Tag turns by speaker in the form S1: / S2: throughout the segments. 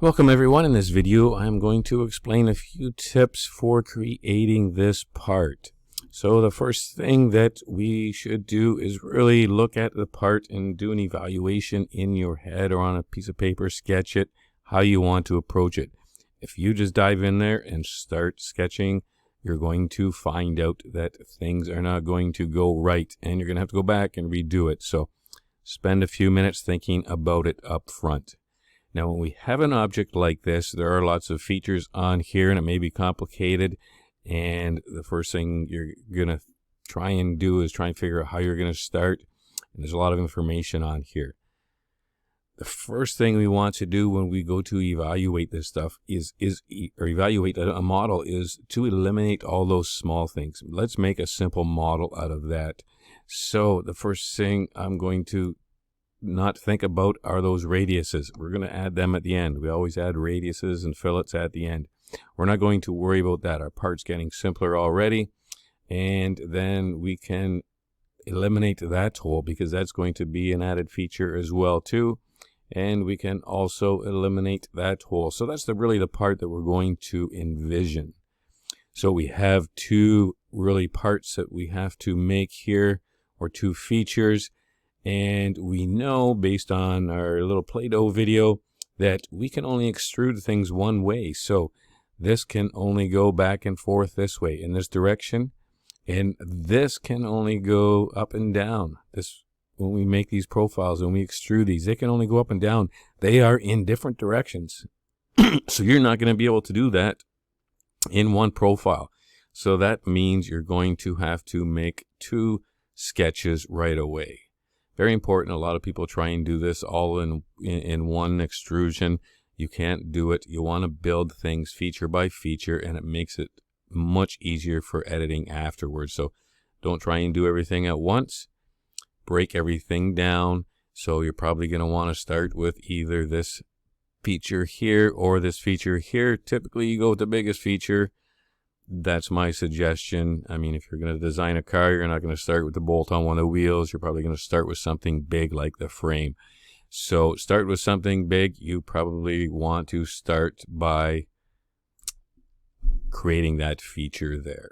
S1: Welcome everyone. In this video I'm going to explain a few tips for creating this part. So the first thing that we should do is really look at the part and do an evaluation in your head or on a piece of paper. Sketch it how you want to approach it. If you just dive in there and start sketching, you're going to find out that things are not going to go right and you're going to have to go back and redo it. So spend a few minutes thinking about it up front. Now, when we have an object like this, there are lots of features on here, and it may be complicated. And the first thing you're going to try and do is try and figure out how you're going to start. And there's a lot of information on here. The first thing we want to do when we go to evaluate this stuff or evaluate a model is to eliminate all those small things. Let's make a simple model out of that. So the first thing I'm going to not think about are those radiuses. We're going to add them at the end. We always add radiuses and fillets at the end. We're not going to worry about that. Our part's getting simpler already, and then we can eliminate that hole because that's going to be an added feature as well too. And we can also eliminate that hole. So that's really the part that we're going to envision. So we have two really parts that we have to make here, or two features. And we know based on our little Play-Doh video that we can only extrude things one way. So this can only go back and forth this way in this direction. And this can only go up and down. When we make these profiles, when we extrude these, they can only go up and down. They are in different directions. So you're not going to be able to do that in one profile. So that means you're going to have to make two sketches right away. Very important. A lot of people try and do this all in one extrusion. You can't do it. You want to build things feature by feature, and it makes it much easier for editing afterwards. So don't try and do everything at once. Break everything down. So you're probably going to want to start with either this feature here or this feature here. Typically you go with the biggest feature. That's my suggestion. I mean, if you're going to design a car, you're not going to start with the bolt on one of the wheels. You're probably going to start with something big like the frame. So start with something big. You probably want to start by creating that feature there.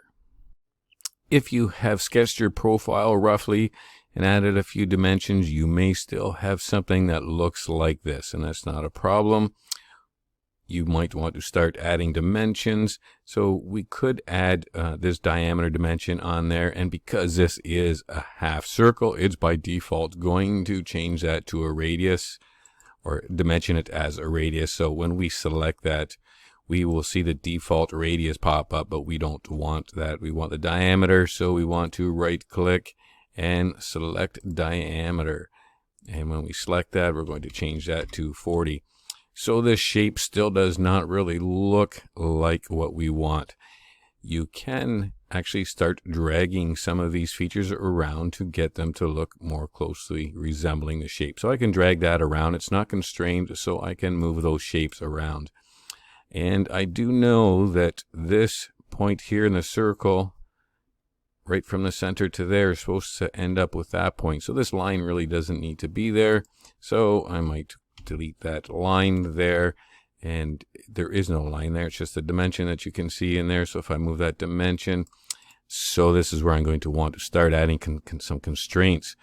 S1: If you have sketched your profile roughly and added a few dimensions, you may still have something that looks like this, and that's not a problem. You might want to start adding dimensions. So we could add this diameter dimension on there. And because this is a half circle, it's by default going to change that to a radius or dimension it as a radius. So when we select that, we will see the default radius pop up, but we don't want that. We want the diameter. So we want to right click and select diameter. And when we select that, we're going to change that to 40. So this shape still does not really look like what we want. You can actually start dragging some of these features around to get them to look more closely resembling the shape. So I can drag that around. It's not constrained, so I can move those shapes around. And I do know that this point here in the circle, right from the center to there, is supposed to end up with that point. So this line really doesn't need to be there. So I might delete that line there, and there is no line there. It's just a dimension that you can see in there. So if I move that dimension, so this is where I'm going to want to start adding some constraints.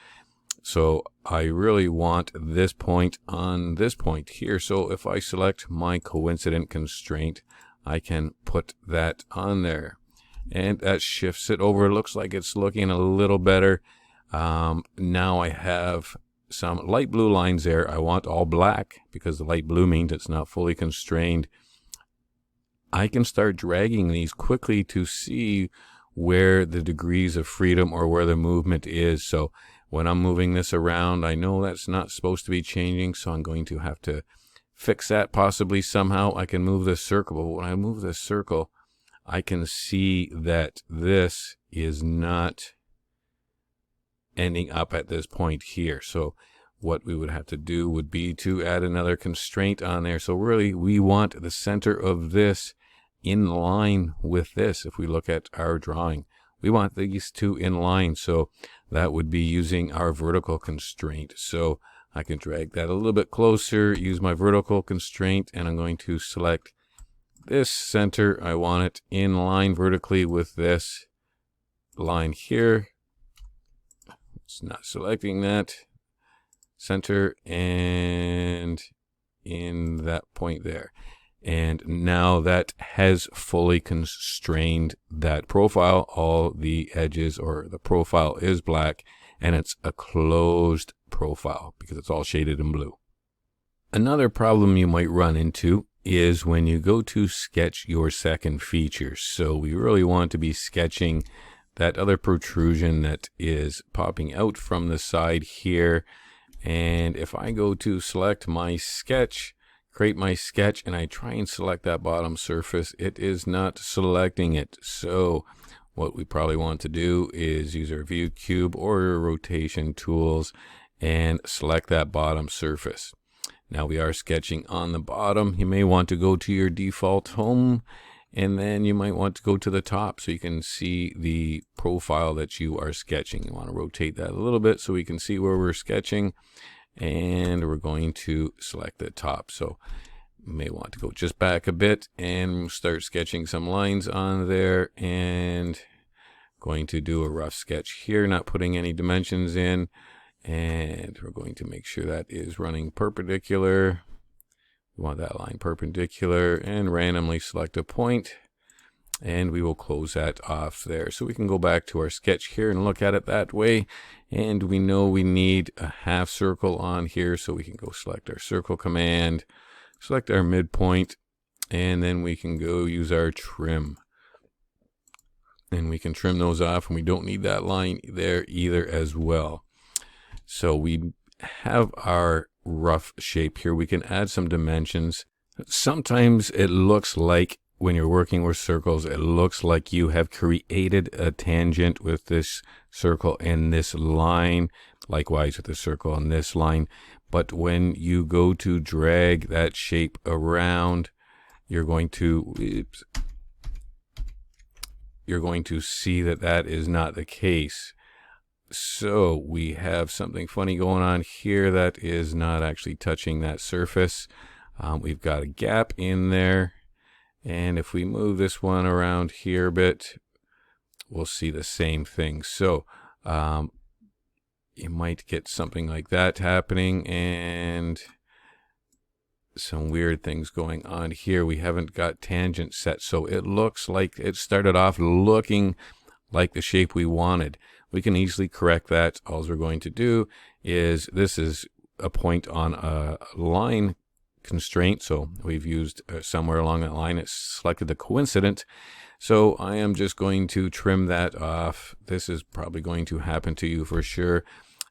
S1: So I really want this point on this point here. So if I select my coincident constraint, I can put that on there, and that shifts it over. It looks like it's looking a little better. Now I have some light blue lines there. I want all black because the light blue means it's not fully constrained. I can start dragging these quickly to see where the degrees of freedom or where the movement is. So when I'm moving this around, I know that's not supposed to be changing, so I'm going to have to fix that possibly somehow. I can move this circle, but when I move this circle, I can see that this is not ending up at this point here. So what we would have to do would be to add another constraint on there. So really we want the center of this in line with this. If we look at our drawing, we want these two in line. So that would be using our vertical constraint. So I can drag that a little bit closer, use my vertical constraint, and I'm going to select this center. I want it in line vertically with this line here. It's not selecting that center, and in that point there. And now that has fully constrained that profile. All the edges or the profile is black, and it's a closed profile because it's all shaded in blue. Another problem you might run into is when you go to sketch your second feature. So we really want to be sketching that other protrusion that is popping out from the side here. And if I go to select my sketch, create my sketch, and I try and select that bottom surface, it is not selecting it. So what we probably want to do is use our view cube or rotation tools and select that bottom surface. Now we are sketching on the bottom. You may want to go to your default home, and then you might want to go to the top so you can see the profile that you are sketching. You want to rotate that a little bit so we can see where we're sketching, and we're going to select the top. So you may want to go just back a bit and start sketching some lines on there, and going to do a rough sketch here, not putting any dimensions in. And we're going to make sure that is running perpendicular. We want that line perpendicular, and randomly select a point, and we will close that off there. So we can go back to our sketch here and look at it that way. And we know we need a half circle on here, so we can go select our circle command, select our midpoint, and then we can go use our trim. And we can trim those off, and we don't need that line there either as well. So we have our rough shape here. We can add some dimensions. Sometimes it looks like when you're working with circles, it looks like you have created a tangent with this circle and this line, likewise with the circle and this line. But when you go to drag that shape around, you're going to see that that is not the case. So we have something funny going on here that is not actually touching that surface. We've got a gap in there, and if we move this one around here a bit, we'll see the same thing. So you might get something like that happening, and some weird things going on here. We haven't got tangent set, so it looks like it started off looking like the shape we wanted. We can easily correct that. All we're going to do is, this is a point on a line constraint, so we've used somewhere along that line. It's selected the coincident, so I am just going to trim that off. This is probably going to happen to you for sure,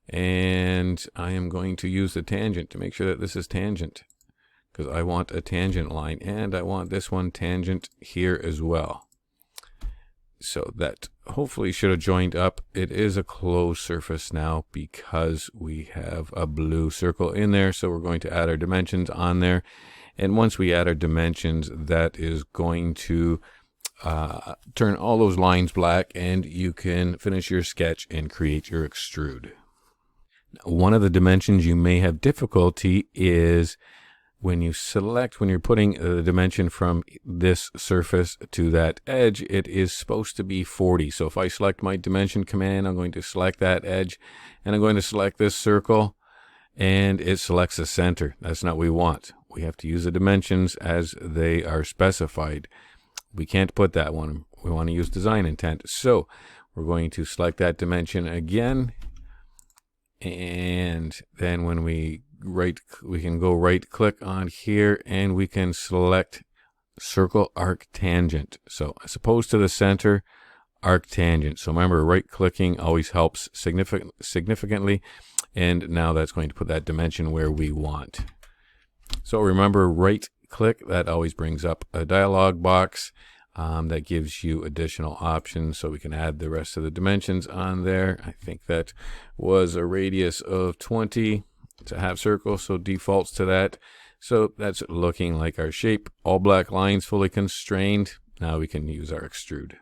S1: and I am going to use the tangent to make sure that this is tangent, because I want a tangent line, and I want this one tangent here as well. So that hopefully should have joined up. It is a closed surface now because we have a blue circle in there. So we're going to add our dimensions on there. And once we add our dimensions, that is going to turn all those lines black, and you can finish your sketch and create your extrude. Now, one of the dimensions you may have difficulty is when you're putting the dimension from this surface to that edge, it is supposed to be 40. So if I select my dimension command, I'm going to select that edge, and I'm going to select this circle, and it selects the center. That's not what we want. We have to use the dimensions as they are specified. We can't put that one. We want to use design intent. So we're going to select that dimension again, and then when we can go right click on here, and we can select circle arc tangent. So as opposed to the center, arc tangent. So remember, right clicking always helps significantly, and now that's going to put that dimension where we want. So remember, right click, that always brings up a dialog box that gives you additional options, so we can add the rest of the dimensions on there. I think that was a radius of 20. It's a half circle, so defaults to that. So that's looking like our shape. All black lines fully constrained. Now we can use our extrude.